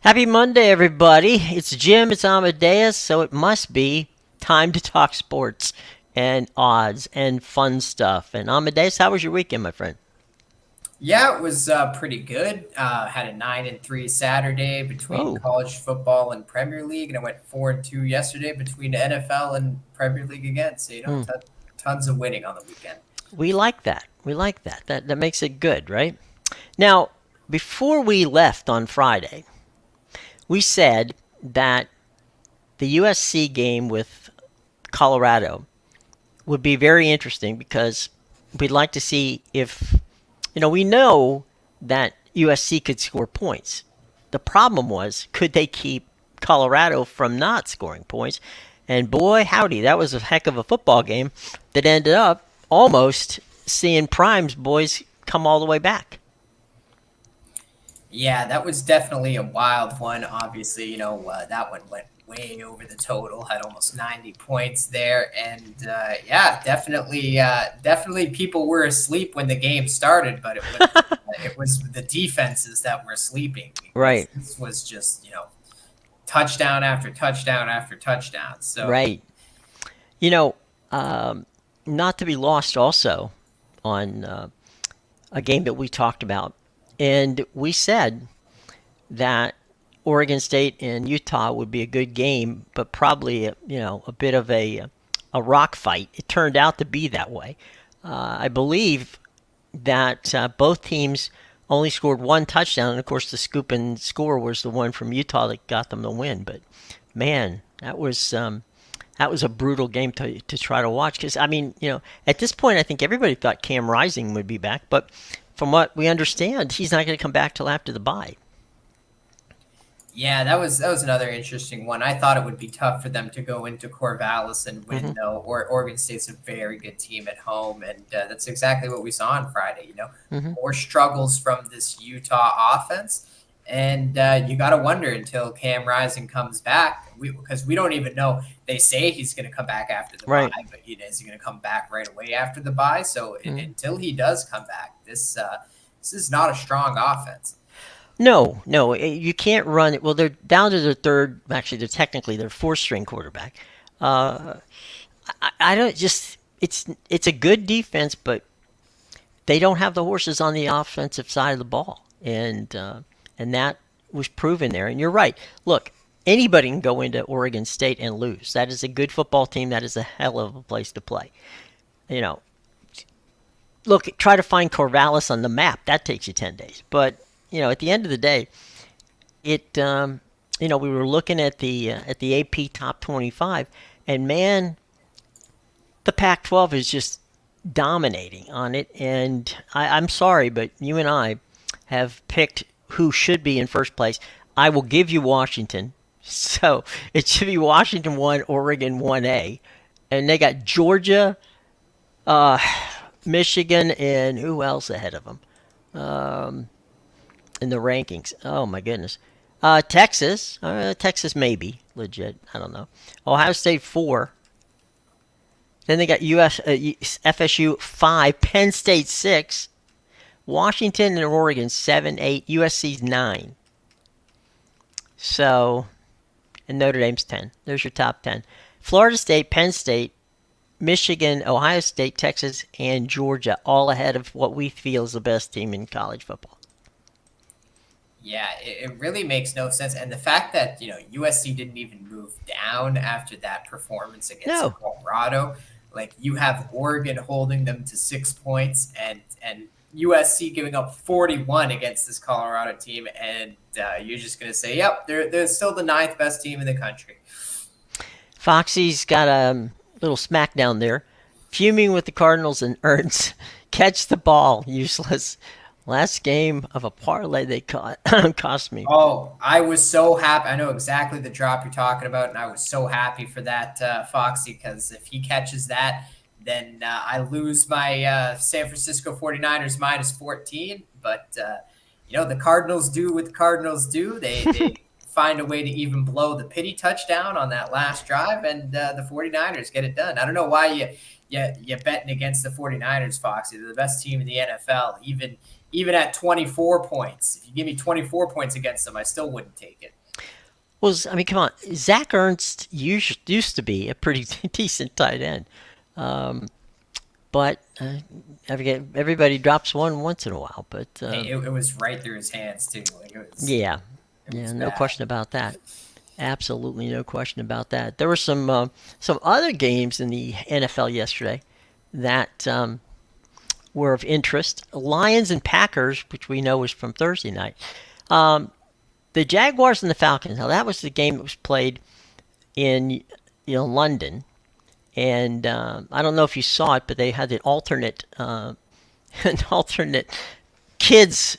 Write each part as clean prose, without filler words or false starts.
Happy Monday, everybody. It's Jim, it's Amedeus, so it must be time to talk sports and odds and fun stuff. And Amadeus, how was your weekend, my friend? Yeah, it was pretty good. Had a 9-3 Saturday between Oh, college football and Premier League, and I went 4-2 yesterday between the NFL and Premier League again. So hmm. tons of winning on the weekend. We like that. We like that. That makes it good, right? Now, before we left on Friday, we said that the USC game with Colorado would be very interesting because we'd like to see if we know that USC could score points. The problem was, could they keep Colorado from not scoring points? And boy, howdy, that was a heck of a football game that ended up almost seeing Prime's boys come all the way back. Yeah, that was definitely a wild one. Obviously, that one went way over the total, had almost 90 points there. And yeah, definitely people were asleep when the game started, but it was the defenses that were sleeping because Right, this was just, touchdown after touchdown after touchdown. So right. You know, um, not to be lost also on a game that we talked about. And we said that Oregon State and Utah would be a good game, but probably a bit of a rock fight. It turned out to be that way. I believe that both teams only scored one touchdown, and of course the scoop and score was the one from Utah that got them the win. But man, that was a brutal game to try to watch because I mean at this point I think everybody thought Cam Rising would be back, but from what we understand, he's not going to come back till after the bye. yeah, that was another interesting one. I thought it would be tough for them to go into Corvallis and win, Hmm. though. Or Oregon State's a very good team at home, and that's exactly what we saw on Friday. Hmm. More struggles from this Utah offense, and you got to wonder until Cam Rising comes back, because we don't even know. They say he's going to come back after the bye, Right. but is he going to come back right away after the bye? So Hmm. until he does come back, this is not a strong offense. No, no, you can't run it. Well, they're down to their third. Actually, they're technically their fourth string quarterback. Uh, I don't just. It's a good defense, but they don't have the horses on the offensive side of the ball, and that was proven there. And you're right. Look, anybody can go into Oregon State and lose. That is a good football team. That is a hell of a place to play. You know, look, try to find Corvallis on the map. That takes you 10 days. But at the end of the day, it we were looking at the AP top 25, and man, the Pac-12 is just dominating on it. And I'm sorry, but you and I have picked who should be in first place. I will give you Washington. So it should be Washington 1, Oregon 1A. And they got Georgia, uh, Michigan, and who else ahead of them in the rankings? Oh, my goodness. Texas. Texas maybe. Legit. I don't know. Ohio State 4. Then they got FSU 5, Penn State 6, Washington and Oregon 7, 8, USC's 9. So, and Notre Dame's 10. There's your top 10. Florida State, Penn State, Michigan, Ohio State, Texas, and Georgia, all ahead of what we feel is the best team in college football. Yeah, it really makes no sense. And the fact that, USC didn't even move down after that performance against No. Colorado, like you have Oregon holding them to 6 points and USC giving up 41 against this Colorado team. And you're just going to say, yep, they're still the ninth best team in the country. Foxy's got a little smackdown there. Fuming with the Cardinals and earns catch the ball. Useless. Last game of a parlay they caught cost me. Oh, I was so happy. I know exactly the drop you're talking about, and I was so happy for that Foxy, because if he catches that, then I lose my San Francisco 49ers minus 14. But, the Cardinals do what the Cardinals do. They find a way to even blow the pity touchdown on that last drive, and the 49ers get it done. I don't know why you're betting against the 49ers, Foxy. They're the best team in the NFL. even at 24 points. If you give me 24 points against them, I still wouldn't take it. Well, I mean, come on. Zach Ernst used to be a pretty decent tight end, but everybody drops one once in a while. But Hey, it was right through his hands too. Like yeah, it yeah, was no bad. question about that. Absolutely no question about that. There were some other games in the NFL yesterday that were of interest. Lions and Packers, which we know was from Thursday night. The Jaguars and the Falcons. Now that was the game that was played in London, and I don't know if you saw it, but they had an alternate kids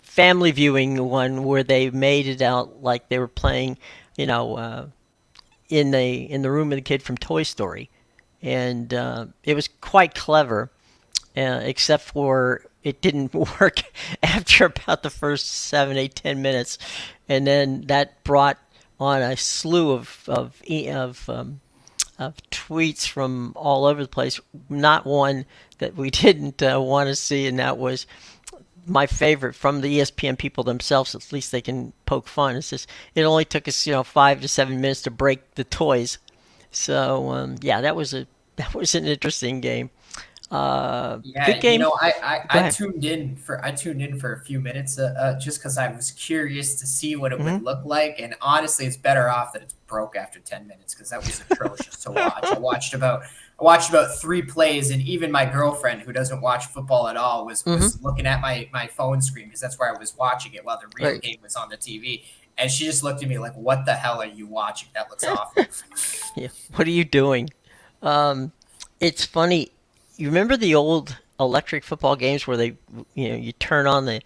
family viewing one where they made it out like they were playing, you know, in the room of the kid from Toy Story, and it was quite clever. Except for it didn't work after about the first 7, 8, 10 minutes, and then that brought on a slew of tweets from all over the place. Not one that we didn't want to see, and that was my favorite from the ESPN people themselves. At least they can poke fun. It's just it only took us 5 to 7 minutes to break the toys. So yeah, that was an interesting game. Good Yeah, game. Go ahead. I tuned in for a few minutes just because I was curious to see what it Hmm. would look like, and honestly, it's better off that it's broke after 10 minutes because that was atrocious to watch. I watched about 3 plays, and even my girlfriend, who doesn't watch football at all, Hmm. was looking at my phone screen because that's where I was watching it while the real Right. game was on the TV, and she just looked at me like, "What the hell are you watching? That looks awful." Yeah. What are you doing? Um, it's funny. You remember the old electric football games where you turn on the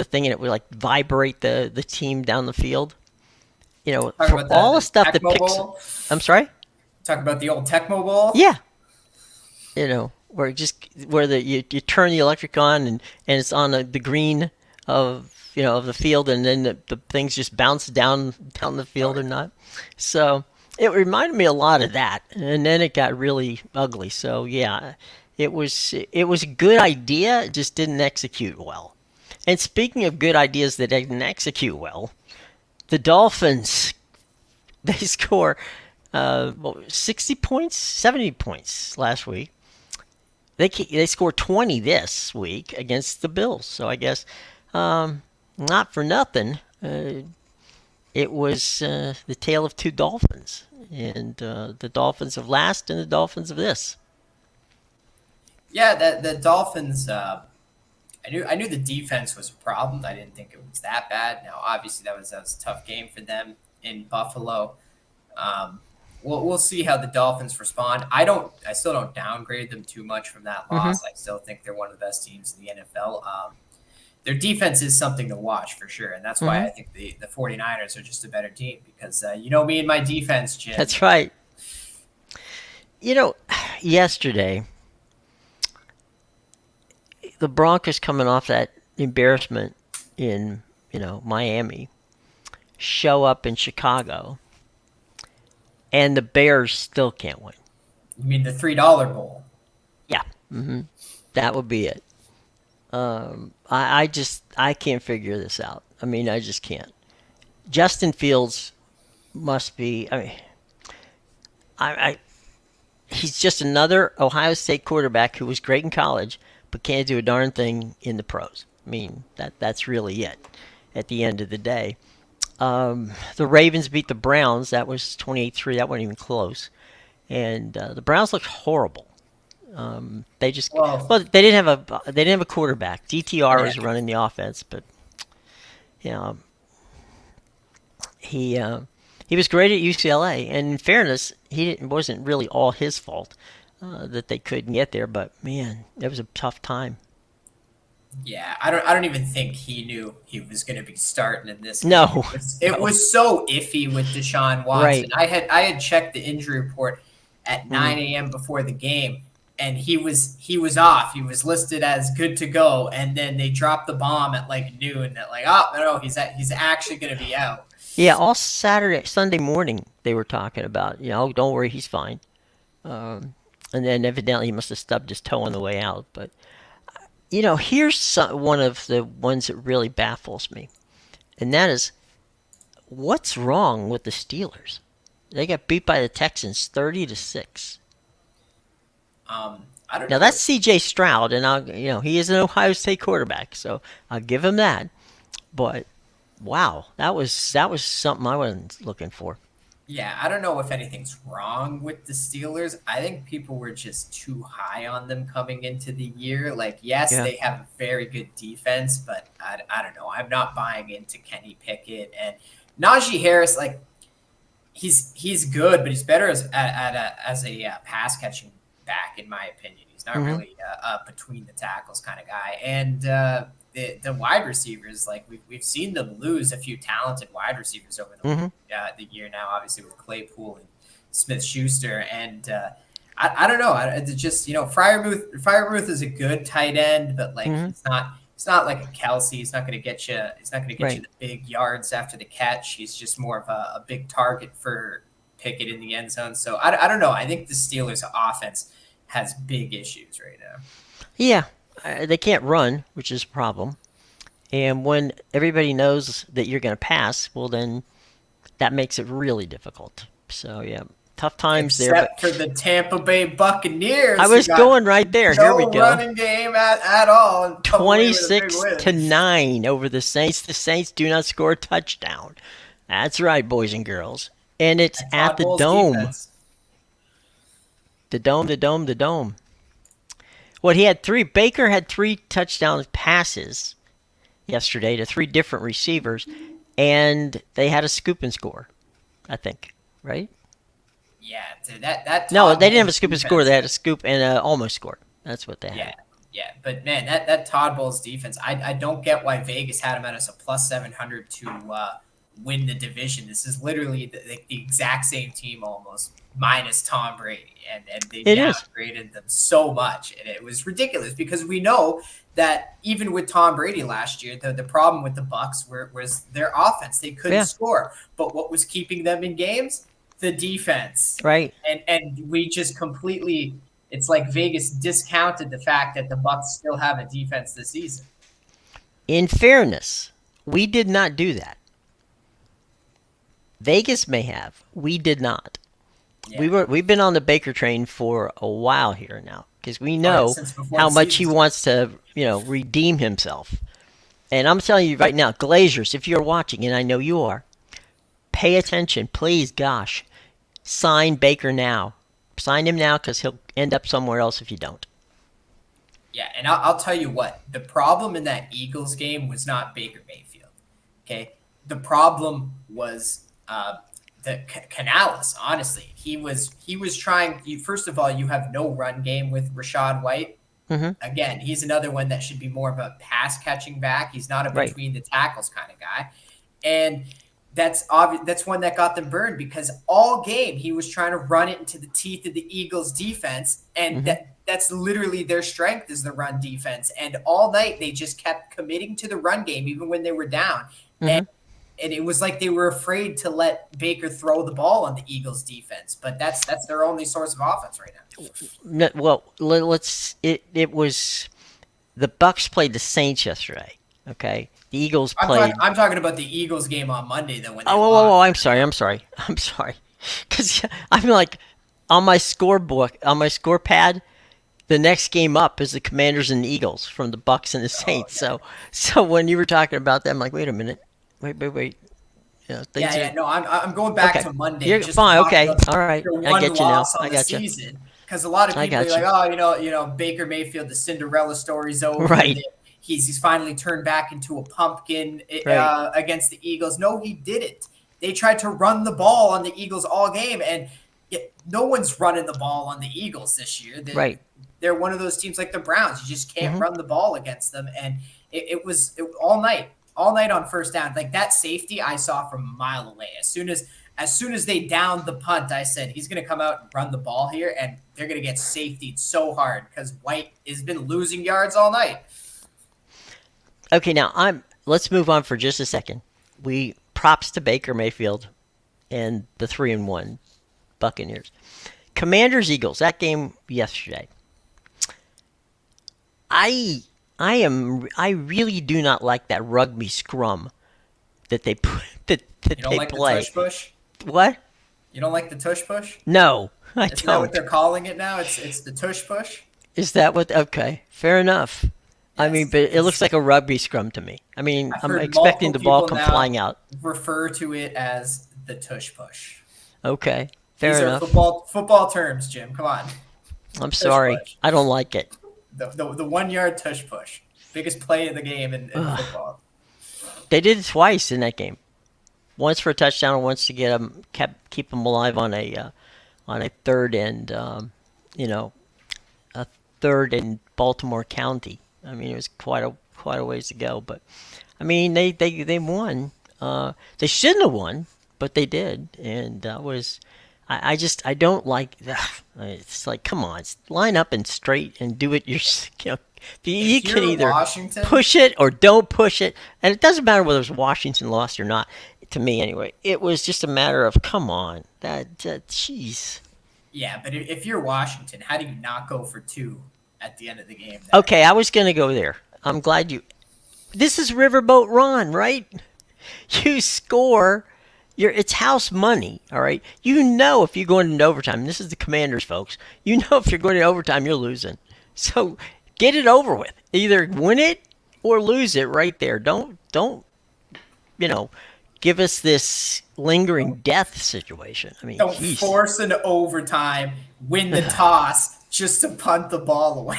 thing and it would like vibrate the team down the field. Talk For about all the the stuff that Tecmo picks. Bowl. I'm sorry. Talk about the old Tecmo Bowl. Yeah. Where you turn the electric on and it's on the green of the field, and then the things just bounce down the Oh, field or not. So it reminded me a lot of that, and then it got really ugly. So yeah, it was a good idea, it just didn't execute well. And speaking of good ideas that didn't execute well, the Dolphins they score 60 points, 70 points last week. They scored 20 this week against the Bills. So I guess not for nothing. It was the tale of two dolphins, and the Dolphins of last and the Dolphins of this. yeah, the Dolphins. I knew the defense was a problem. I didn't think it was that bad. Now, obviously, that was a tough game for them in Buffalo. Um, we'll see how the Dolphins respond. I still don't downgrade them too much from that Hmm. loss. I still think they're one of the best teams in the NFL. Their defense is something to watch for sure, and that's why Hmm. I think the 49ers are just a better team because you know me and my defense, Jim. That's right. You know, yesterday the Broncos coming off that embarrassment in Miami show up in Chicago, and the Bears still can't win. You mean the $3 bowl? Yeah, that would be it. I can't figure this out. I mean, I just can't. Justin Fields must be. I mean, I he's just another Ohio State quarterback who was great in college, but can't do a darn thing in the pros. I mean, that's really it. At the end of the day, the Ravens beat the Browns. That was 28-3. That wasn't even close. And the Browns looked horrible. They just Well, well, they didn't have a quarterback. DTR yeah, was running the offense, but you know he uh, he was great at UCLA. And in fairness, it wasn't really all his fault that they couldn't get there. But man, it was a tough time. yeah, I don't even think he knew he was going to be starting in this game. No, It no, was so iffy with Deshaun Watson. right. I had checked the injury report at Mm. 9 a.m. before the game, and he was off. He was listed as good to go, and then they dropped the bomb at like noon. That like, oh no, he's actually going to be out. Yeah, all Saturday, Sunday morning they were talking about. Don't worry, he's fine. And then evidently he must have stubbed his toe on the way out. But Here's one of the ones that really baffles me, and that is what's wrong with the Steelers? They got beat by the Texans 30-6. I don't Now know that's what. C.J. Stroud, and he is an Ohio State quarterback, so I'll give him that. But wow, that was something I wasn't looking for. Yeah, I don't know if anything's wrong with the Steelers. I think people were just too high on them coming into the year. Like, yes, Yeah. they have a very good defense, but I don't know. I'm not buying into Kenny Pickett and Najee Harris. Like, he's good, but he's better as a pass catching back, in my opinion. He's not Hmm. really a between the tackles kind of guy. And the wide receivers, like we've seen them lose a few talented wide receivers over Hmm. the year now, obviously with Claypool and Smith Schuster, and I don't know. It's just Fryermuth is a good tight end, but like Hmm. he's not like a Kelsey. He's not going to get you. He's not going to get you Right. the big yards after the catch. He's just more of a big target for Pickett in the end zone. So I don't know. I think the Steelers' offense has big issues right now. Yeah. They can't run, which is a problem. And when everybody knows that you're going to pass, well, then that makes it really difficult. So yeah, tough times there. But Except for the Tampa Bay I Buccaneers, who was got going right there. Here we no go. running game at all and come away with a big 26 to win. 9 over the Saints. The Saints do not score a touchdown. That's right, boys and girls. And it's And at Todd the Bowles' Dome. defense. The Dome, the Dome, the Dome. What he had three, Baker had three touchdown passes yesterday to three different receivers, and they had a scoop and score, I think, right? Yeah, dude, that No, Todd they didn't have a Bowles scoop and score. defense. They had a scoop and a almost score. That's what they Yeah, had. yeah, but man, that Todd Bowles defense, I don't get why Vegas had him at as a plus 700 to win the division. This is literally the exact same team almost minus Tom Brady, and they It is. downgraded them so much, and it was ridiculous because we know that even with Tom Brady last year, the problem with the Bucks was their offense. They couldn't Yeah, score, but what was keeping them in games? The defense, right. and we just completely, it's like Vegas discounted the fact that the Bucks still have a defense this season. In fairness, we did not do that. Vegas may have. We did not. Yeah. We've been on the Baker train for a while here now because we Oh, yeah, know since before how the much he season started. wants to, redeem himself. And I'm telling you right now, Glazers, if you're watching, and I know you are, pay attention, please. Gosh, sign Baker now. Sign him now because he'll end up somewhere else if you don't. Yeah, and I'll tell you what, the problem in that Eagles game was not Baker Mayfield. Okay, the problem was the Canales. Honestly, he was trying. First of all, you have no run game with Rashad White. Hmm. Again, he's another one that should be more of a pass catching back. He's not a Right. between the tackles kind of guy. And that's obvious. That's one that got them burned because all game he was trying to run it into the teeth of the Eagles defense, and Hmm. that's literally their strength is the run defense. And all night they just kept committing to the run game, even when they were down. And Hmm. and it was like they were afraid to let Baker throw the ball on the Eagles defense, but that's their only source of offense right now. Well, let's. It was the Bucks played the Saints yesterday. Okay, the Eagles I'm talking. played. I'm talking about the Eagles game on Monday, though, when they Oh, whoa, whoa, lost. whoa, I'm sorry. I'm sorry. I'm sorry. Because I'm like on my scorebook on my score pad. The next game up is the Commanders and the Eagles from the Bucks and the Oh Saints. yeah, So when you were talking about that, I'm like, wait a minute, wait. yeah, Things are yeah. No, I'm going back okay. to Monday You're just to fine. talk Okay, about all right. their I one get you now. loss on I the got you. season. Because a lot of I people are got like, you. oh, Baker Mayfield, the Cinderella story's over. Right, He's finally turned back into a pumpkin right. against the Eagles. No, he didn't. They tried to run the ball on the Eagles all game, and no one's running the ball on the Eagles this year. Right. They're one of those teams like the Browns. You just can't Hmm. run the ball against them, and it all night on first down. Like that safety, I saw from a mile away. As soon as they downed the punt, I said he's going to come out and run the ball here, and they're going to get safetied so hard because White has been losing yards all night. Okay, now Let's move on for just a second. We props to Baker Mayfield and the 3-1 Buccaneers. Commanders Eagles. That game yesterday. I I really do not like that rugby scrum that they put that You don't they like the play. tush push? What? You don't like the tush push? No, I Isn't that what don't. they're calling it now? It's the tush push. Is that what? Okay, fair enough. I mean, Yes, but it looks because like a rugby scrum to me. I mean, I've I'm heard expecting multiple the ball people come now flying out. refer to it as the tush push. Okay, fair These are enough. football terms, Jim. Come on, I'm tush sorry. push. I don't like it. The 1 yard tush push, biggest play of the game in Ugh. football. They did it twice in that game. Once for a touchdown, and once to get them keep them alive on a third and you know a third in Baltimore County. I mean, it was quite a ways to go, but I mean, they won. They shouldn't have won, but they did, and that was. I just I don't like. It's like, come on, line up and straight and do it. You know, you If can you're either Washington, push it or don't push it, and it doesn't matter whether it was Washington lost or not. To me, anyway, it was just a matter of come on, jeez. yeah, but if you're Washington, how do you not go for two at the end of the game there? Okay, I was gonna go there. I'm glad you. This is Riverboat Ron, right? You score. It's house money, all right. You know if you're going into overtime. This is the Commanders, folks. You know if you're going to overtime, you're losing. So get it over with. Either win it or lose it right there. Don't you know? Give us this lingering death situation. I mean, Don't jeez. force an overtime, win the toss just to punt the ball away.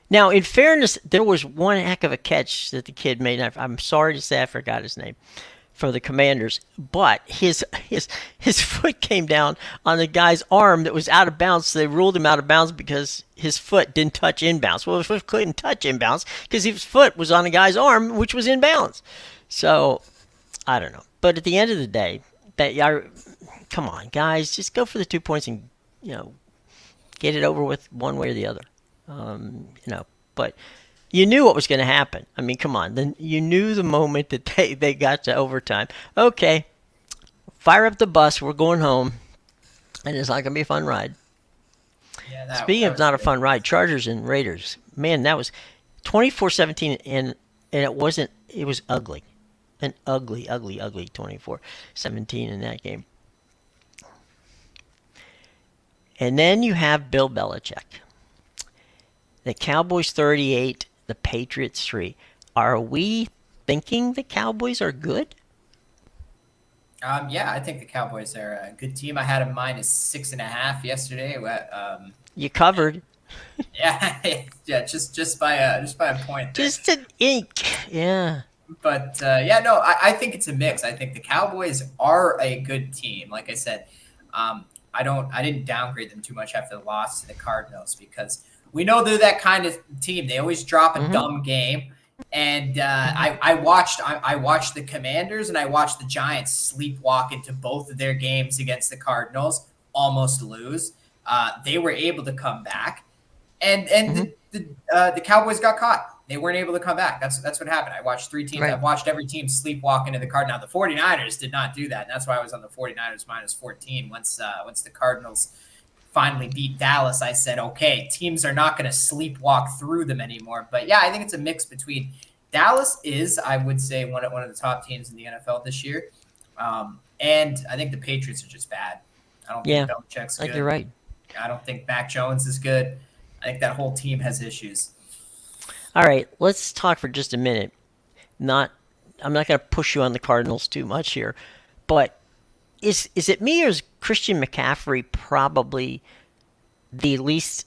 Now, in fairness, there was one heck of a catch that the kid made. I'm sorry to say I forgot his name for the Commanders, but his foot came down on the guy's arm that was out of bounds. So they ruled him out of bounds because his foot didn't touch inbounds. Well, his foot couldn't touch inbounds because his foot was on the guy's arm, which was inbounds. So I don't know. But at the end of the day, come on, guys, just go for the 2 points and you know get it over with one way or the other. But you knew what was going to happen. I mean, come on. Then you knew the moment that they got to overtime. Okay, fire up the bus. We're going home, and it's not going to be a fun ride. Yeah, Speaking that of was not a good. fun ride, Chargers and Raiders. Man, that was 24-17, and it wasn't. It was ugly, an ugly 24-17 in that game. And then you have Bill Belichick. The Cowboys 38, the Patriots 3. Are we thinking the Cowboys are good? Yeah, I think the Cowboys are a good team. I had them minus 6.5 yesterday. You covered. Yeah, yeah, just by a point there. Just an ink. Yeah. But yeah, no, I think it's a mix. I think the Cowboys are a good team. Like I said, I didn't downgrade them too much after the loss to the Cardinals because we know they're that kind of team. They always drop a Mm-hmm. dumb game. And I watched the Commanders and I watched the Giants sleepwalk into both of their games against the Cardinals, almost lose. They were able to come back, and Mm-hmm. the Cowboys got caught. They weren't able to come back. That's what happened. I watched three teams. Right. I've watched every team sleepwalk into the card. Now the 49ers did not do that. And that's why I was on the 49ers minus 14. Once the Cardinals finally beat Dallas, I said, okay, teams are not going to sleepwalk through them anymore. But yeah, I think it's a mix between Dallas is, I would say, one of the top teams in the NFL this year. And I think the Patriots are just bad. I don't Yeah. think Belichick's I think good. you're right. I don't think Mac Jones is good. I think that whole team has issues. All right. Let's talk for just a minute. I'm not going to push you on the Cardinals too much here, but is it me or is Christian McCaffrey probably the least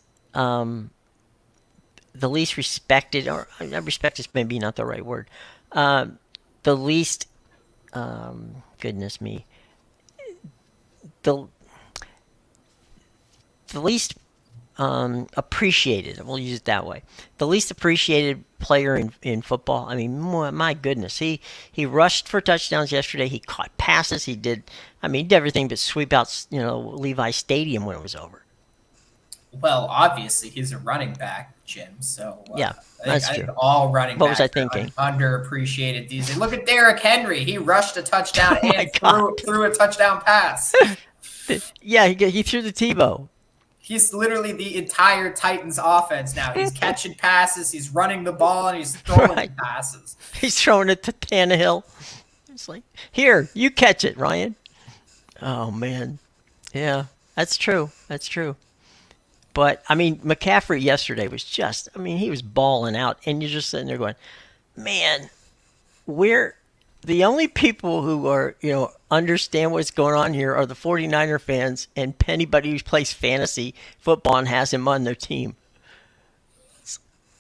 respected, or respect is maybe not the right word, the least goodness me, the the least appreciated. We'll use it that way. The least appreciated player in football. I mean, my goodness, he rushed for touchdowns yesterday. He caught passes. He did. I mean, he did everything but sweep out, Levi Stadium when it was over. Well, obviously he's a running back, Jim. So Yeah, I that's think true. all running What was backs I thinking? are underappreciated these days. Look at Derrick Henry. He rushed a touchdown Oh my and God. threw a touchdown pass. Yeah, he threw the Tebow. He's literally the entire Titans offense now. He's catching passes, he's running the ball, and he's throwing Right. passes. He's throwing it to Tannehill. It's like, here, you catch it, Ryan. Oh man. Yeah, that's true. That's true. But I mean, McCaffrey yesterday was just, I mean, he was balling out, and you're just sitting there going, man, we're the only people who are, understand what's going on here are the 49er fans and anybody who plays fantasy football and has him on their team.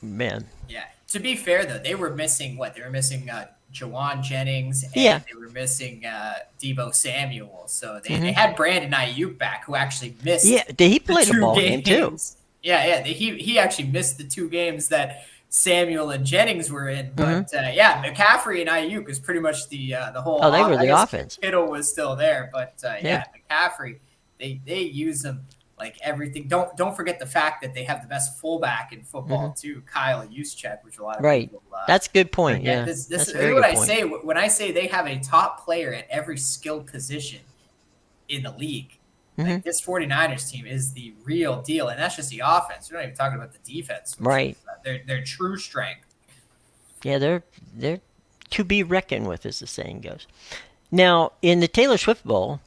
Man. Yeah. To be fair, though, they were missing what? They were missing Jawan Jennings Yeah. and they were missing Debo Samuel. So they Hmm. had Brandon Ayuk back, who actually Yeah. missed Did he the play the two ball game too? games. Yeah. He actually missed the 2 games that Samuel and Jennings were in. Hmm. But yeah, McCaffrey and Ayuk is pretty much the whole. Oh, they were I the guess offense. Kittle was still there, but Yeah. yeah, McCaffrey. They use him like everything. Don't forget the fact that they have the best fullback in Hmm. football too, Kyle Juszczyk, which a lot of Right. people That's a good point. forget. Yeah. This That's a is very what good I point. say when I say they have a top player at every skill position in the league. Hmm. Like this 49ers team is the real deal, and that's just the offense. We're not even talking about the defense, which Right. is their true strength. Yeah, they're to be reckoned with, as the saying goes. Now, in the Taylor Swift Bowl,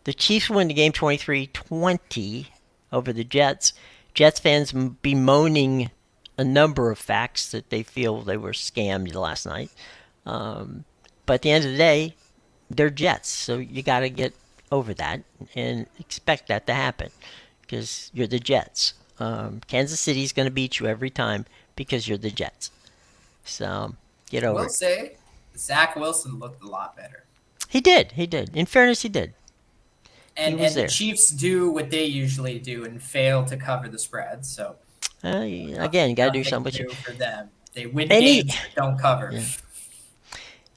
the Chiefs win the game 23-20 over the Jets. Jets fans bemoaning a number of facts that they feel they were scammed last night. But at the end of the day, they're Jets, so you got to get over that and expect that to happen because you're the Jets. Kansas City's going to beat you every time because you're the Jets. So get I over will it. say Zach Wilson looked a lot better. He did. He did. In fairness, he did. He was And the there. Chiefs do what they usually do and fail to cover the spread. So Again, you got to do nothing something. new for them. They win Any games but don't cover. yeah.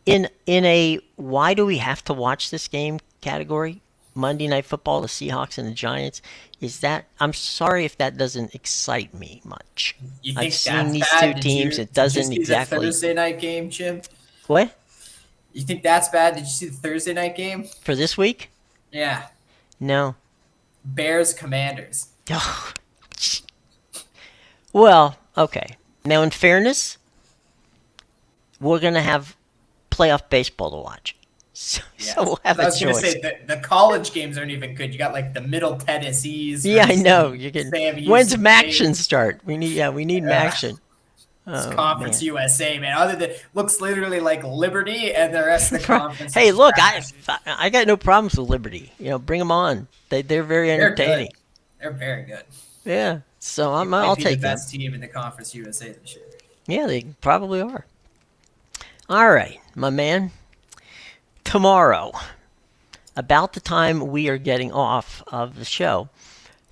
In a why do we have to watch this game category, Monday Night Football, the Seahawks and the Giants, is that I'm sorry if that doesn't excite me much. You I've think seen that's these two bad? teams. It Did you doesn't see the exactly. Thursday night game, Jim? What You think that's bad? Did you see the Thursday night game? for this week? Yeah. No. Bears Commanders. Well, okay. Now, in fairness, we're gonna have playoff baseball to watch, so Yeah. we'll have I a was going to choice. say the college games aren't even good. You got like the Middle Tennessees Yeah, I versus know. You're getting. Sam When's Houston Maction State. start? We need Uh, Maction. it's Oh Conference man. USA, man. Other than looks literally like Liberty, and the rest of the conference Hey, is look, I trash. I got no problems with Liberty. Bring them on. They're very They're good. entertaining. They're very good. Yeah. So They I'll might be the take them. best team in the Conference USA this year. Yeah, they probably are. All right, my man. Tomorrow, about the time we are getting off of the show,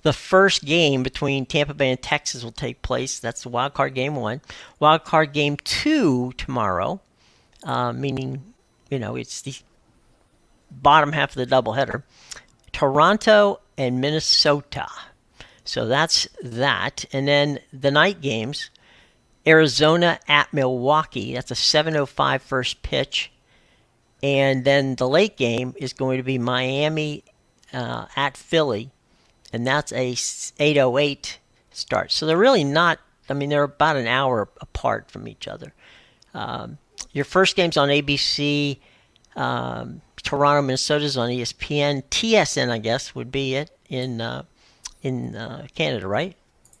the first game between Tampa Bay and Texas will take place. That's the wild card game one. Wild card game two tomorrow, meaning it's the bottom half of the doubleheader. Toronto and Minnesota. So that's that. And then the night games, Arizona at Milwaukee. That's a 7:05 first pitch. And then the late game is going to be Miami at Philly, and that's a 8:08 start. So they're really not. I mean, they're about an hour apart from each other. Your first game's on ABC. Toronto, Minnesota's on ESPN. TSN, I guess, would be it in Canada, right?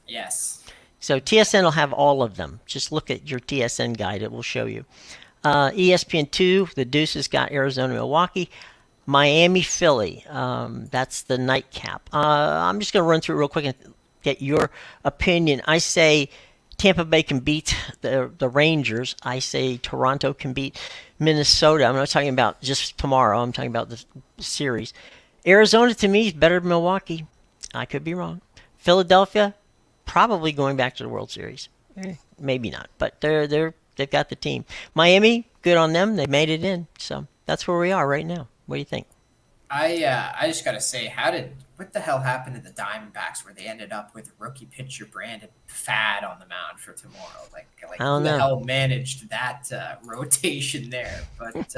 Yes. So TSN will have all of them. Just look at your TSN guide; it will show you. ESPN2, the Deuces got Arizona, Milwaukee. Miami, Philly. That's the nightcap. I'm just going to run through it real quick and get your opinion. I say Tampa Bay can beat the Rangers. I say Toronto can beat Minnesota. I'm not talking about just tomorrow. I'm talking about the series. Arizona, to me, is better than Milwaukee. I could be wrong. Philadelphia, probably going back to the World Series. Maybe not, but they've got the team. Miami, good on them. They made it in. So that's where we are right now. What do you think? I just gotta say, what the hell happened to the Diamondbacks where they ended up with rookie pitcher Brandon Fad on the mound for tomorrow? Like I don't who the know. hell managed that rotation there? But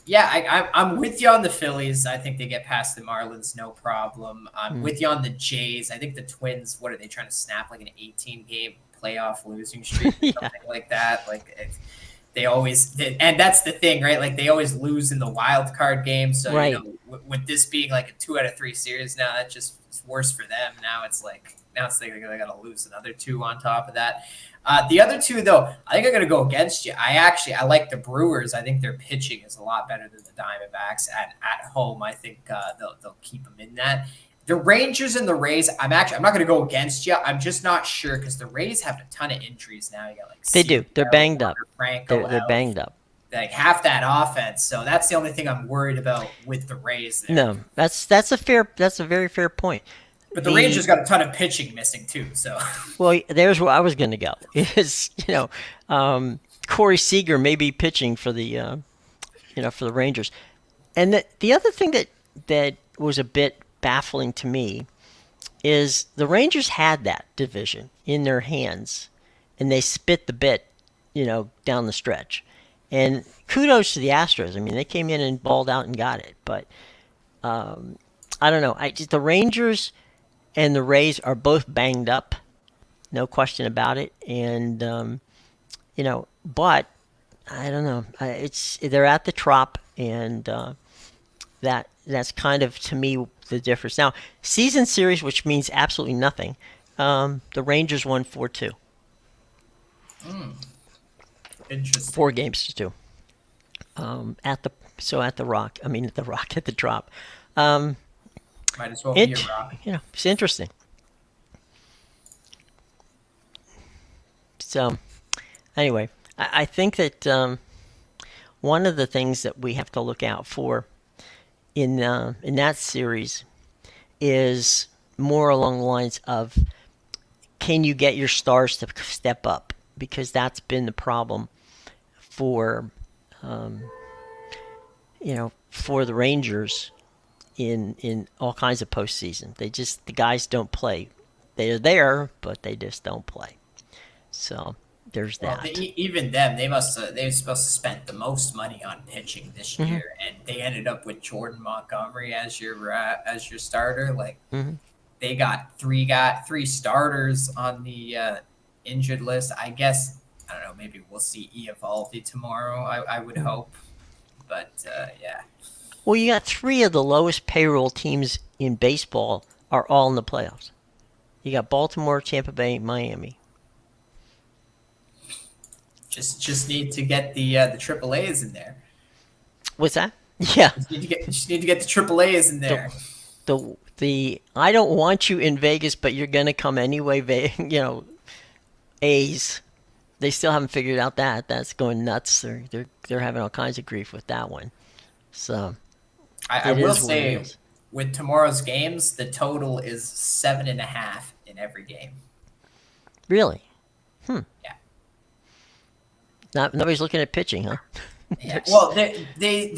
Yeah, I'm with you on the Phillies. I think they get past the Marlins, no problem. I'm Mm. with you on the Jays. I think the Twins, what are they trying to snap, like an 18 game playoff losing streak or Yeah, something like that? Like they always did, and that's the thing, right? Like they always lose in the wild card game. So right. with this being like a 2 out of 3 series now, that just is worse for them. Now it's like they got to lose another two on top of that. The other two, though, I think I'm going to go against you. I like the Brewers. I think their pitching is a lot better than the Diamondbacks at home. I think they'll keep them in that. The Rangers and the Rays, I'm not going to go against you. I'm just not sure because the Rays have a ton of injuries now. You got like They do. They're Seager, banged up. Wander Franco They're out, banged up. like half that offense. So that's the only thing I'm worried about with the Rays there. No, that's a very fair point. But the Rangers The got a ton of pitching missing too. So Well, there's where I was going to go. Is Corey Seager may be pitching for the for the Rangers, and the other thing that was a bit baffling to me is the Rangers had that division in their hands, and they spit the bit, down the stretch. And kudos to the Astros. I mean, they came in and balled out and got it. But I don't know. The Rangers and the Rays are both banged up, no question about it. And but I don't know. They're at the Trop, and that's kind of to me the difference. Now, season series, which means absolutely nothing. The Rangers won 4-2. interesting. 4 games to 2. At the Rock. I mean at the Rock at the Trop. Might as well be a It rock. it's interesting. So anyway, I think that one of the things that we have to look out for in that series is more along the lines of, can you get your stars to step up? Because that's been the problem for for the Rangers in all kinds of postseason. The guys don't play. They're there, but they just don't play. So there's Well, that. even them, they were supposed to spend the most money on pitching this Hmm. year, and they ended up with Jordan Montgomery as your starter. Like Hmm. they got three starters on the injured list. I guess I don't know. Maybe we'll see Eovaldi tomorrow. I would hope, but yeah. Well, you got 3 of the lowest payroll teams in baseball are all in the playoffs. You got Baltimore, Tampa Bay, Miami. Just need to get the triple A's in there. What's that? Yeah. Just need to get the triple A's in The there. the I don't want you in Vegas, but you're gonna come anyway. A's. They still haven't figured out that. That's going nuts. They're having all kinds of grief with that one. So I it will is what it say is. with tomorrow's games, the total is 7.5 in every game. Really? Yeah. Nobody's looking at pitching, huh? Yeah. Well, they're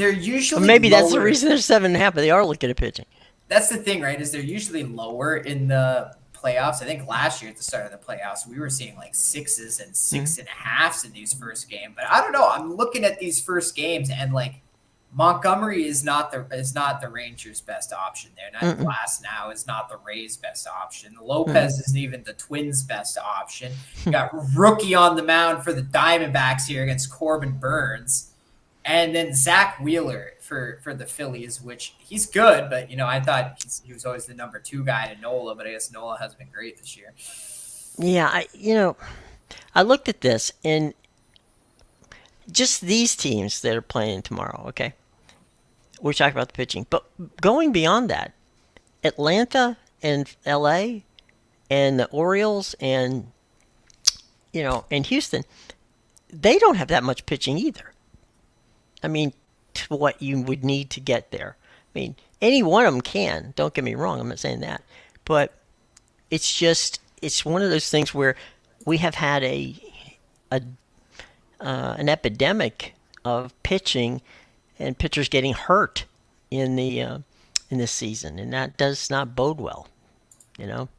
Or usually maybe that's the lower. reason they're 7.5. But they are looking at pitching. That's the thing, right? Is they're usually lower in the playoffs. I think last year at the start of the playoffs, we were seeing like sixes and Mhm. 6.5s in these first games. But I don't know. I'm looking at these first games and like Montgomery is not the Rangers' best option there. Not Mm-mm. Glass now is not the Rays' best option. Mm-mm. Lopez isn't even the Twins' best option. You got rookie on the mound for the Diamondbacks here against Corbin Burns, and then Zach Wheeler for the Phillies, which he's good, but I thought he was always the number 2 guy to Nola, but I guess Nola has been great this year. Yeah, I looked at this and just these teams that are playing tomorrow. Okay, we're talking about the pitching, but going beyond that, Atlanta and L.A. and the Orioles and Houston, they don't have that much pitching either. I mean, to what you would need to get there. I mean, any one of them can. Don't get me wrong. I'm not saying that, but it's one of those things where we have had a an epidemic of pitching and pitchers getting hurt in this season, and that does not bode well. You know,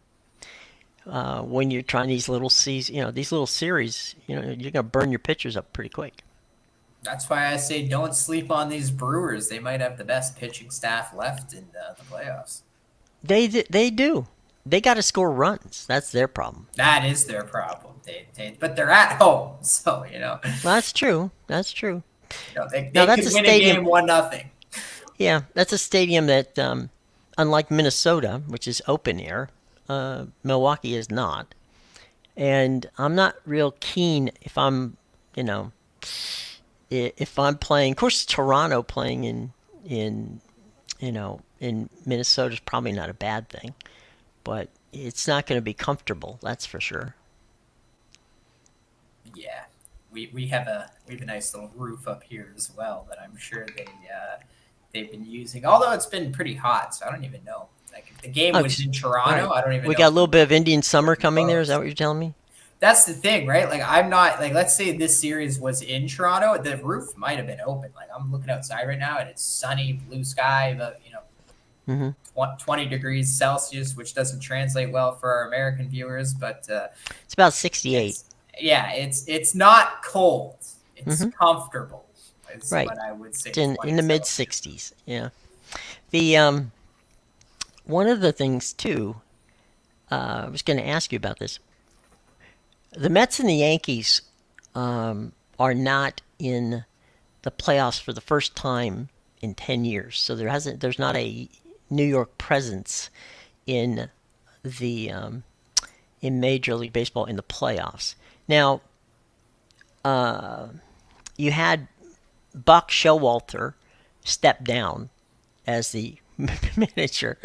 when you're trying these little series, you're gonna burn your pitchers up pretty quick. That's why I say don't sleep on these Brewers. They might have the best pitching staff left in the playoffs. They do. They got to score runs. That's their problem. That is their problem. But they're at home, so Well, that's true. That's true. Now they that's a could win a stadium. game 1-0. Yeah, that's a stadium that, unlike Minnesota, which is open air, Milwaukee is not. And I'm not real keen if I'm, you know, if I'm playing. Of course, Toronto playing in in Minnesota is probably not a bad thing, but it's not going to be comfortable. That's for sure. Yeah, we have a nice little roof up here as well that I'm sure they've been using. Although it's been pretty hot, so I don't even know. Like if the game Oh, was in all right. Toronto, I don't even We know got a if little bit of Indian it would summer be coming there. Is that close. what you're telling me? That's the thing, right? Like I'm not like let's say this series was in Toronto, the roof might have been open. Like I'm looking outside right now and it's sunny, blue sky, but 20 degrees Celsius, which doesn't translate well for our American viewers, but It's about 68. it's yeah, it's not cold. It's Mm-hmm. comfortable. Is Right. what I would say. It's in 20 the mid Celsius. 60s. Yeah. The one of the things too. I was going to ask you about this. The Mets and the Yankees are not in the playoffs for the first time in 10 years. So there's not a New York presence in the in Major League Baseball in the playoffs. Now, you had Buck Showalter step down as the manager.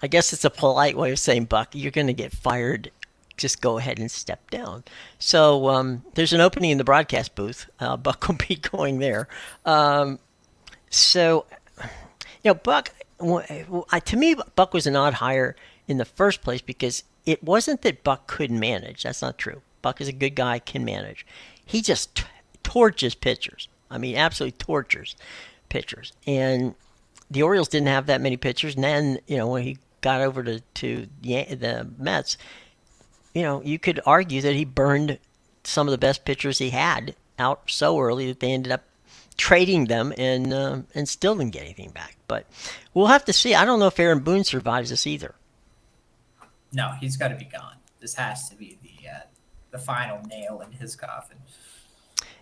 I guess it's a polite way of saying, Buck, you're going to get fired. Just go ahead and step down. So there's an opening in the broadcast booth. Buck will be going there. So, Buck, to me, Buck was an odd hire in the first place because it wasn't that Buck couldn't manage. That's not true. Buck is a good guy, can manage. He just torches pitchers. I mean, absolutely tortures pitchers. And the Orioles didn't have that many pitchers. And then, when he got over to the Mets, you could argue that he burned some of the best pitchers he had out so early that they ended up trading them and still didn't get anything back. But we'll have to see. I don't know if Aaron Boone survives this either. No, he's got to be gone. This has to be the final nail in his coffin.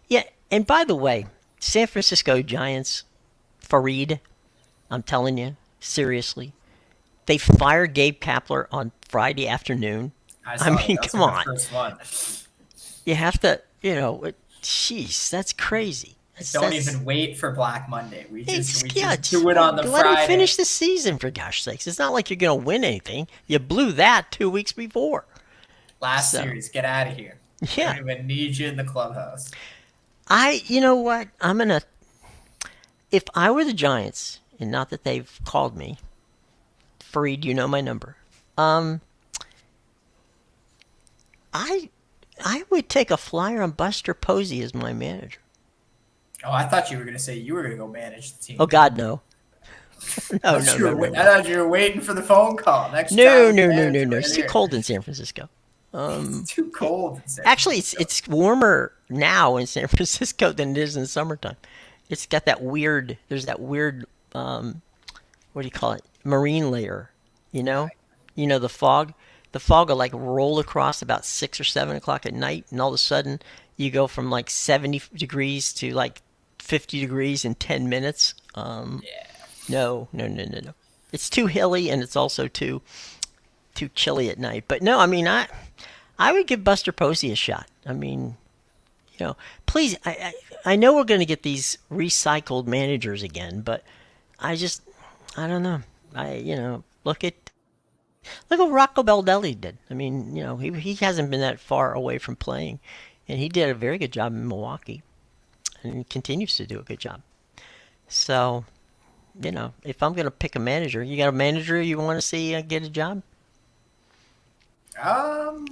Yeah, and by the way, San Francisco Giants, Fareed, I'm telling you, seriously, they fired Gabe Kapler on Friday afternoon. I I saw that. mean, That was come like the on. first one. You have to, jeez, that's crazy. Don't even wait for Black Monday. We Yeah, just do it on the let him Friday. finish the season for gosh sakes. It's not like you're going to win anything. You blew that 2 weeks before. Last So, series, get out of here. I yeah. don't even need you in the clubhouse. You know what? If I were the Giants, and not that they've called me, Fareed, you know my number. I I would take a flyer on Buster Posey as my manager. Oh, I thought you were going to say you were going to go manage the team. Oh God, no. No, I no, no, no, I no. thought you were waiting for the phone call. Next No, Giants no, no, no, manager no. right It's too here. cold in San Francisco. It's too cold in San Actually, Francisco. it's warmer now in San Francisco than it is in the summertime. It's got that weird. There's that weird. What do you call it? Marine layer. You know. You know the fog. The fog will like roll across about 6 or 7 o'clock at night, and all of a sudden you go from like 70 degrees to like 50 degrees in 10 minutes. Yeah. No, no, no, no, no. It's too hilly, and it's also too chilly at night. But no, I mean I would give Buster Posey a shot. I mean, please. I know we're going to get these recycled managers again, but I just I don't know. Look what Rocco Baldelli did. I mean, he hasn't been that far away from playing, and he did a very good job in Milwaukee, and he continues to do a good job. So, if I'm going to pick a manager, you got a manager you want to see get a job? Um,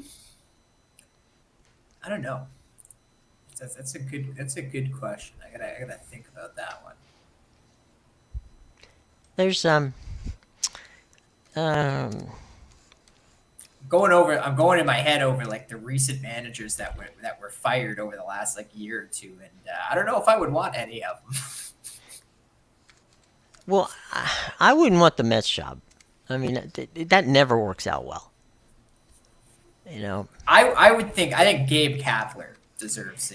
I don't know. That's a good question. I gotta think about that one. There's um I'm going in my head over like the recent managers that were fired over the last like year or two, and I don't know if I would want any of them. Well, I wouldn't want the Mets job. I mean, that never works out well. You know. I think Gabe Kapler deserves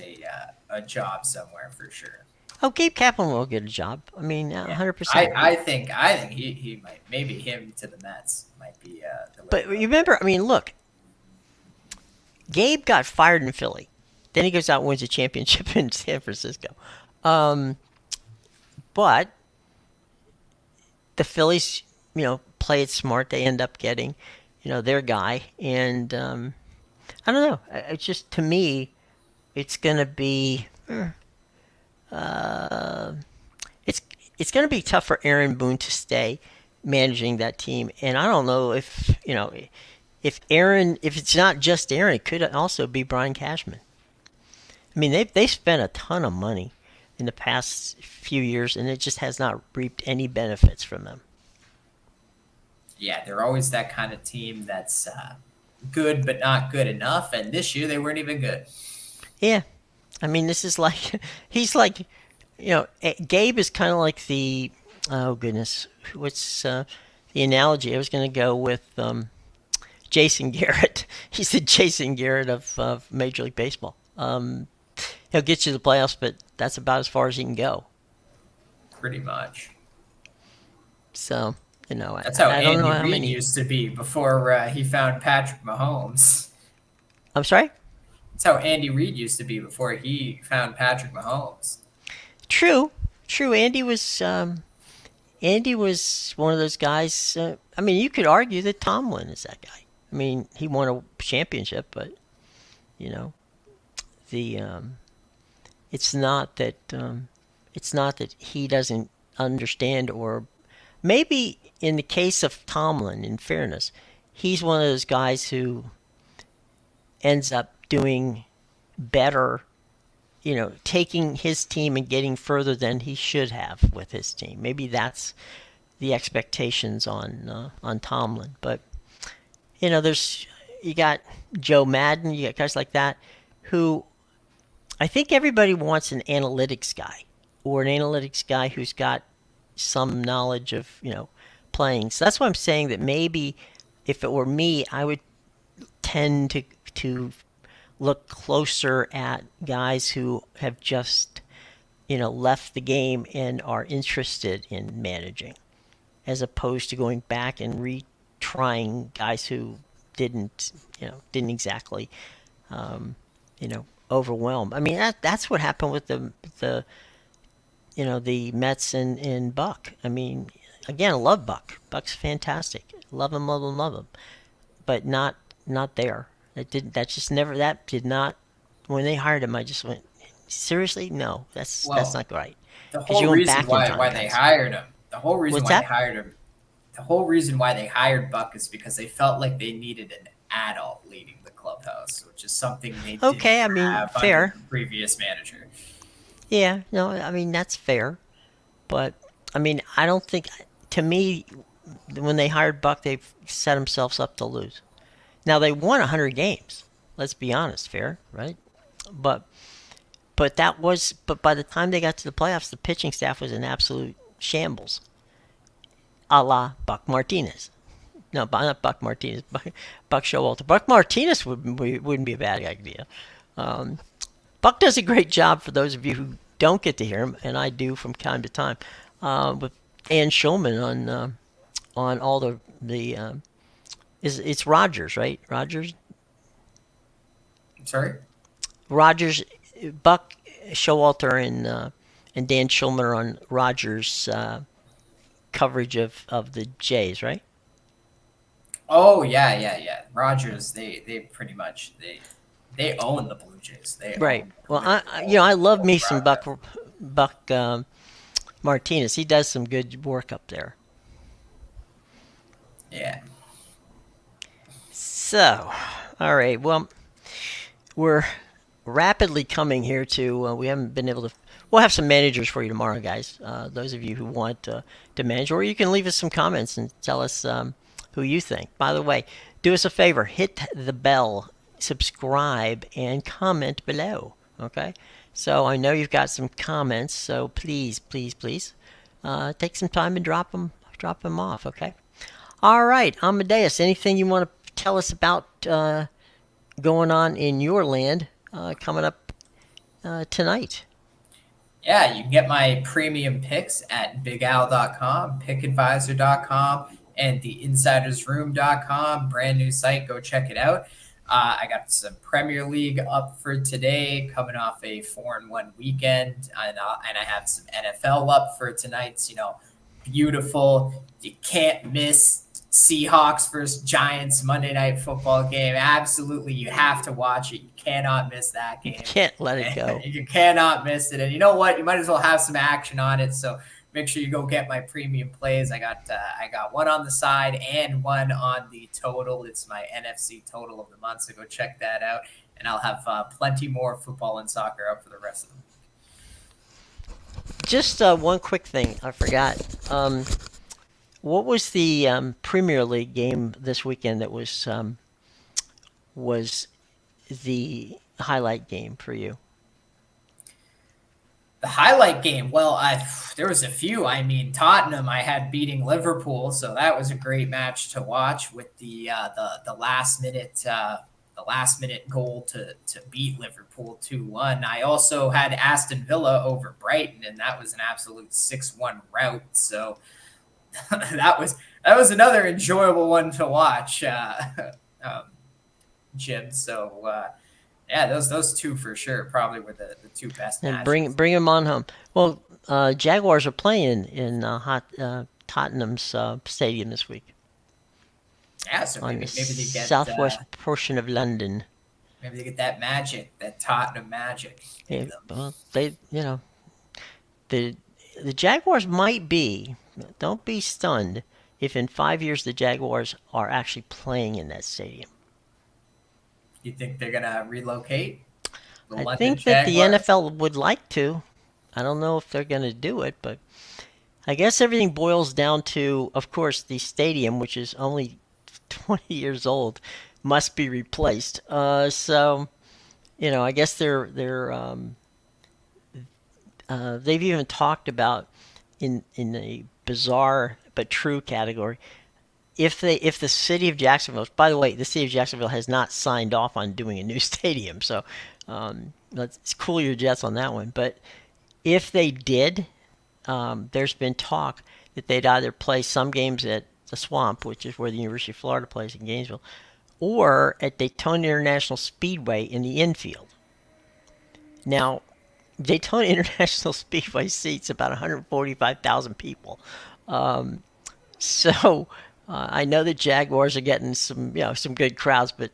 a job somewhere for sure. Oh, Gabe Kaplan will get a job. I mean, Yeah, 100%. I think he might, maybe him to the Mets might be the way But to you go. remember, I mean, look, Gabe got fired in Philly. Then he goes out and wins a championship in San Francisco. Um, but the Phillies, play it smart. They end up getting, their guy. And I don't know. It's just, to me, it's going to be. Uh, it's it's going to be tough for Aaron Boone to stay managing that team, and I don't know if it's not just Aaron, it could also be Brian Cashman. I mean, they spent a ton of money in the past few years, and it just has not reaped any benefits from them. Yeah, they're always that kind of team that's good but not good enough. And this year they weren't even good. Yeah, I mean, this is like he's like, Gabe is kind of like the, oh goodness, what's the analogy? I was going to go with Jason Garrett. He's the Jason Garrett of Major League Baseball. He'll get you to the playoffs, but that's about as far as he can go. Pretty much. So, That's how I don't know Andy how Reid many. used to be before he found Patrick Mahomes. I'm sorry? That's how Andy Reid used to be before he found Patrick Mahomes. True. True. Andy was one of those guys. I mean, you could argue that Tomlin is that guy. I mean, he won a championship, but, you know, the it's not that he doesn't understand, or maybe in the case of Tomlin, in fairness, he's one of those guys who ends up doing better, taking his team and getting further than he should have with his team. Maybe that's the expectations on Tomlin. But you got Joe Madden, you got guys like that who I think everybody wants an analytics guy, or an analytics guy who's got some knowledge of playing. So that's why I'm saying that maybe if it were me, I would tend to look closer at guys who have just left the game and are interested in managing, as opposed to going back and retrying guys who didn't exactly overwhelm. I mean, that's what happened with the Mets and Buck. I mean, again, I love Buck. Buck's fantastic. Love him, love him, love him. But not there. That just never. That did not. When they hired him, I just went, seriously, no, that's Well, not right. the Because whole you're going reason back in why time, they guys. hired him, the whole reason What's why they that? hired him, the whole reason why they hired Buck is because they felt like they needed an adult leading the clubhouse, which is something they didn't Okay, I mean, have under fair. the previous manager. Yeah, no, I mean that's fair. But I mean, I don't think. To me, when they hired Buck, they set themselves up to lose. Now they won 100 games. Let's be honest, fair, right? But but by the time they got to the playoffs, the pitching staff was an absolute shambles, a la Buck Martinez. No, not Buck Martinez. Buck Showalter. Buck Martinez wouldn't be a bad idea. Um, Buck does a great job, for those of you who don't get to hear him, and I do from time to time, with Ann Schulman on all the it's Rogers, right? Sorry. Rogers, Buck Showalter and Dan Schulman are on Rogers' coverage of the Jays, right? Oh yeah. Rogers, they pretty much they own the Blue Jays. They Right. own Well, their I whole, love whole me some broadcast. Buck Martinez. He does some good work up there. Yeah. So, all right. Well, we're rapidly coming here to. We haven't been able to. We'll have some managers for you tomorrow, guys. Those of you who want to manage, or you can leave us some comments and tell us who you think. By the way, do us a favor, hit the bell, subscribe, and comment below. Okay? So I know you've got some comments, so please, please, please take some time and drop them off. Okay? All right, Amadeus, anything you want to tell us about going on in your land coming up tonight? Yeah, you can get my premium picks at bigal.com, pickadvisor.com, and theinsidersroom.com. Brand new site. Go check it out. I got some Premier League up for today, coming off a 4-1 weekend, and I have some NFL up for tonight's, beautiful. You can't miss Seahawks versus Giants Monday Night Football game. Absolutely, you have to watch it. You cannot miss that game. Can't let it go. You cannot miss it. And you know what? You might as well have some action on it. So make sure you go get my premium plays. I got one on the side and one on the total. It's my NFC total of the month. So go check that out. And I'll have plenty more football and soccer up for the rest of them. Just one quick thing I forgot. What was the Premier League game this weekend that was the highlight game for you? The highlight game, well, there was a few. I mean, Tottenham, I had beating Liverpool, so that was a great match to watch with the last minute goal to beat Liverpool 2-1. I also had Aston Villa over Brighton, and that was an absolute 6-1 rout. So that was another enjoyable one to watch, Jim. So yeah, those two for sure probably were the two best And matches. bring them on home. Well, Jaguars are playing in Tottenham's stadium this week Yeah, so on maybe the they get southwest portion of London. maybe they get that magic, that Tottenham magic. Yeah, in them. well, the Jaguars might be. Don't be stunned if in 5 years the Jaguars are actually playing in that stadium. You think they're gonna relocate the I London think that the Jaguars? NFL would like to. I don't know if they're going to do it, but I guess everything boils down to, of course, the stadium, which is only 20 years old, must be replaced. So, I guess they've even talked about in a bizarre but true category. If the city of Jacksonville, by the way, the city of Jacksonville has not signed off on doing a new stadium, so let's cool your jets on that one. But if they did, there's been talk that they'd either play some games at the Swamp, which is where the University of Florida plays in Gainesville, or at Daytona International Speedway in the infield. Now, Daytona International Speedway seats about 145,000 people. So I know the Jaguars are getting some good crowds, but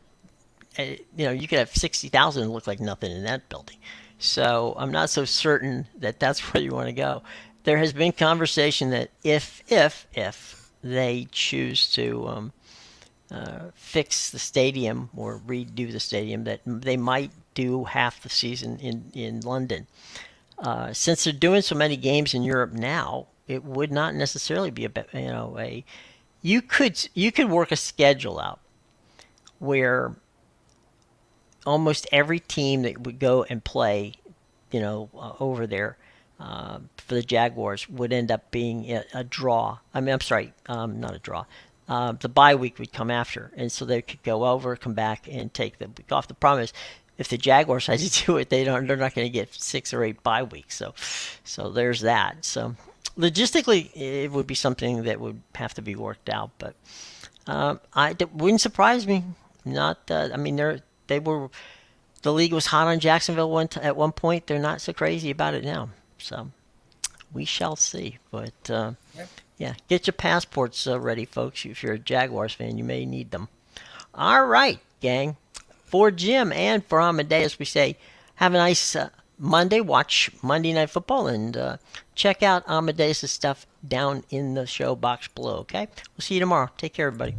you could have 60,000 look like nothing in that building. So I'm not so certain that that's where you want to go. There has been conversation that if they choose to fix the stadium or redo the stadium, that they might do half the season in London. Since they're doing so many games in Europe now, it would not necessarily be you could work a schedule out where almost every team that would go and play, over there for the Jaguars would end up being a draw. I mean, I'm sorry, not a draw. The bye week would come after, and so they could go over, come back, and take the week off. The problem is, if the Jaguars had to do it, they're not going to get 6 or 8 bye weeks. So there's that. So logistically, it would be something that would have to be worked out, but it wouldn't surprise me. Not, I mean, the league was hot on Jacksonville at one point. They're not so crazy about it now. So we shall see. But yeah, get your passports ready, folks. If you're a Jaguars fan, you may need them. All right, gang. For Jim and for Amadeus, we say have a nice Monday. Watch Monday Night Football and check out Amadeus' stuff down in the show box below. Okay, we'll see you tomorrow. Take care, everybody.